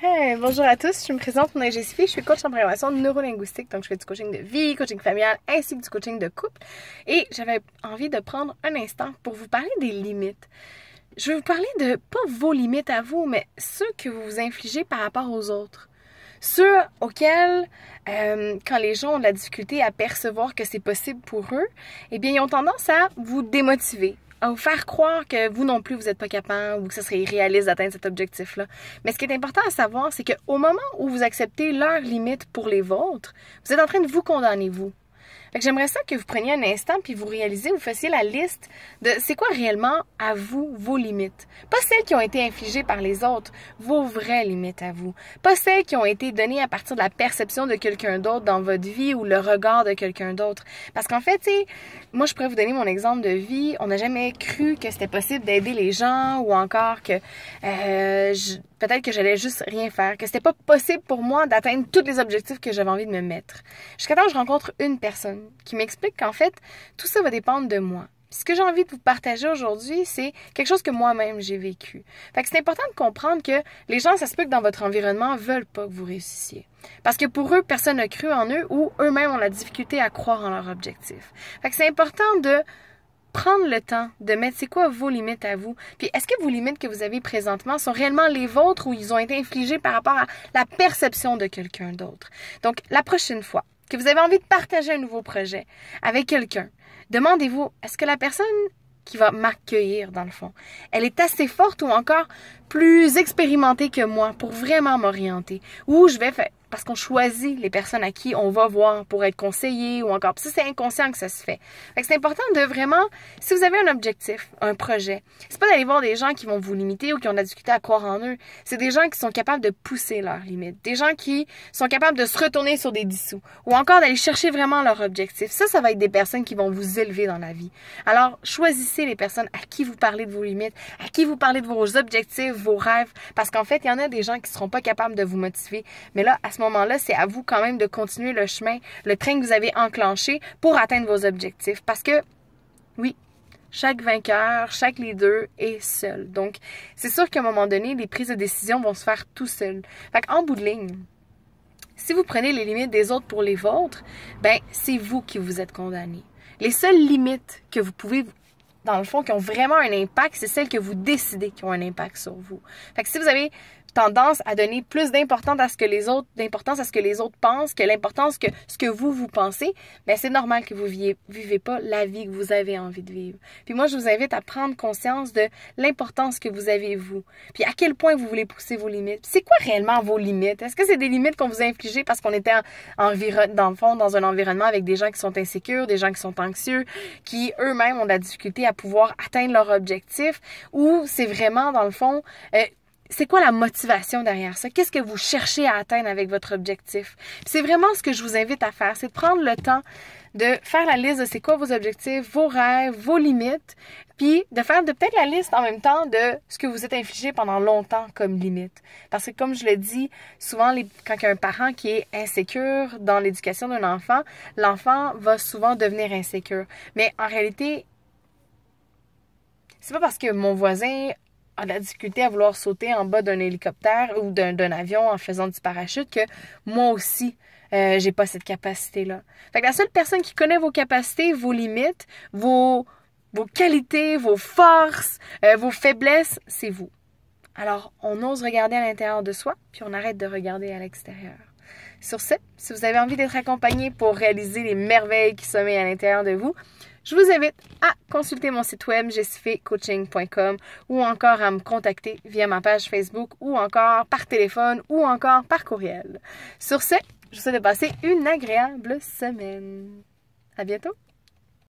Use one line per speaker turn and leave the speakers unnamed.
Hey, bonjour à tous, je me présente, mon nom est Jessie, je suis coach en programmation neurolinguistique, donc je fais du coaching de vie, coaching familial, ainsi que du coaching de couple. Et j'avais envie de prendre un instant pour vous parler des limites. Je vais vous parler de, pas vos limites à vous, mais ceux que vous vous infligez par rapport aux autres. Ceux auxquels, quand les gens ont de la difficulté à percevoir que c'est possible pour eux, eh bien, ils ont tendance à vous démotiver, à vous faire croire que vous non plus, vous n'êtes pas capable ou que ce serait irréaliste d'atteindre cet objectif-là. Mais ce qui est important à savoir, c'est qu'au moment où vous acceptez leurs limites pour les vôtres, vous êtes en train de vous condamner, vous. Fait que j'aimerais ça que vous preniez un instant puis vous réalisez, vous fassiez la liste de c'est quoi réellement à vous, vos limites. Pas celles qui ont été infligées par les autres, vos vraies limites à vous. Pas celles qui ont été données à partir de la perception de quelqu'un d'autre dans votre vie ou le regard de quelqu'un d'autre. Parce qu'en fait, tu sais, moi je pourrais vous donner mon exemple de vie. On n'a jamais cru que c'était possible d'aider les gens ou encore que peut-être que j'allais juste rien faire, que c'était pas possible pour moi d'atteindre tous les objectifs que j'avais envie de me mettre. Jusqu'à temps que je rencontre une personne qui m'explique qu'en fait, tout ça va dépendre de moi. Puis ce que j'ai envie de vous partager aujourd'hui, c'est quelque chose que moi-même j'ai vécu. Fait que c'est important de comprendre que les gens, ça se peut que dans votre environnement, veulent pas que vous réussissiez. Parce que pour eux, personne n'a cru en eux ou eux-mêmes ont la difficulté à croire en leur objectif. Fait que c'est important de prendre le temps de mettre c'est quoi vos limites à vous. Puis est-ce que vos limites que vous avez présentement sont réellement les vôtres ou ils ont été infligés par rapport à la perception de quelqu'un d'autre? Donc, la prochaine fois que vous avez envie de partager un nouveau projet avec quelqu'un, demandez-vous, est-ce que la personne qui va m'accueillir, dans le fond, elle est assez forte ou encore plus expérimentée que moi pour vraiment m'orienter? Ou je vais faire... Parce qu'on choisit les personnes à qui on va voir pour être conseillé ou encore... Puis ça, c'est inconscient que ça se fait. Fait que c'est important de vraiment... Si vous avez un objectif, un projet, c'est pas d'aller voir des gens qui vont vous limiter ou qui ont de la difficulté à croire en eux. C'est des gens qui sont capables de pousser leurs limites. Des gens qui sont capables de se retourner sur des dessous. Ou encore d'aller chercher vraiment leur objectif. Ça va être des personnes qui vont vous élever dans la vie. Alors, choisissez les personnes à qui vous parlez de vos limites, à qui vous parlez de vos objectifs, vos rêves. Parce qu'en fait, il y en a des gens qui seront pas capables de vous motiver. Mais là, à ce moment-là, c'est à vous quand même de continuer le chemin, le train que vous avez enclenché pour atteindre vos objectifs. Parce que, oui, chaque vainqueur, chaque leader est seul. Donc, c'est sûr qu'à un moment donné, les prises de décision vont se faire tout seul. Fait qu'en bout de ligne, si vous prenez les limites des autres pour les vôtres, ben, c'est vous qui vous êtes condamné. Les seules limites que vous pouvez dans le fond, qui ont vraiment un impact, c'est celles que vous décidez qui ont un impact sur vous. Fait que si vous avez tendance à donner plus d'importance à ce que les autres pensent que l'importance que ce que vous pensez, ben c'est normal que vous vivez pas la vie que vous avez envie de vivre. Puis moi, je vous invite à prendre conscience de l'importance que vous avez vous. Puis à quel point vous voulez pousser vos limites. C'est quoi réellement vos limites? Est-ce que c'est des limites qu'on vous a infligées parce qu'on était dans le fond, dans un environnement avec des gens qui sont insécures, des gens qui sont anxieux, qui eux-mêmes ont de la difficulté à pouvoir atteindre leur objectif, ou c'est vraiment, dans le fond, c'est quoi la motivation derrière ça? Qu'est-ce que vous cherchez à atteindre avec votre objectif? C'est vraiment ce que je vous invite à faire, c'est de prendre le temps de faire la liste de c'est quoi vos objectifs, vos rêves, vos limites, puis de faire peut-être la liste en même temps de ce que vous êtes infligé pendant longtemps comme limite. Parce que comme je le dis, souvent quand il y a un parent qui est insécure dans l'éducation d'un enfant, l'enfant va souvent devenir insécure. Mais en réalité, c'est pas parce que mon voisin a de la difficulté à vouloir sauter en bas d'un hélicoptère ou d'un avion en faisant du parachute que moi aussi, j'ai pas cette capacité-là. Fait que la seule personne qui connaît vos capacités, vos limites, vos qualités, vos forces, vos faiblesses, c'est vous. Alors, on ose regarder à l'intérieur de soi, puis on arrête de regarder à l'extérieur. Sur ce, si vous avez envie d'être accompagné pour réaliser les merveilles qui sommeillent à l'intérieur de vous, je vous invite à consulter mon site web jessifecoaching.com ou encore à me contacter via ma page Facebook ou encore par téléphone ou encore par courriel. Sur ce, je vous souhaite de passer une agréable semaine. À bientôt!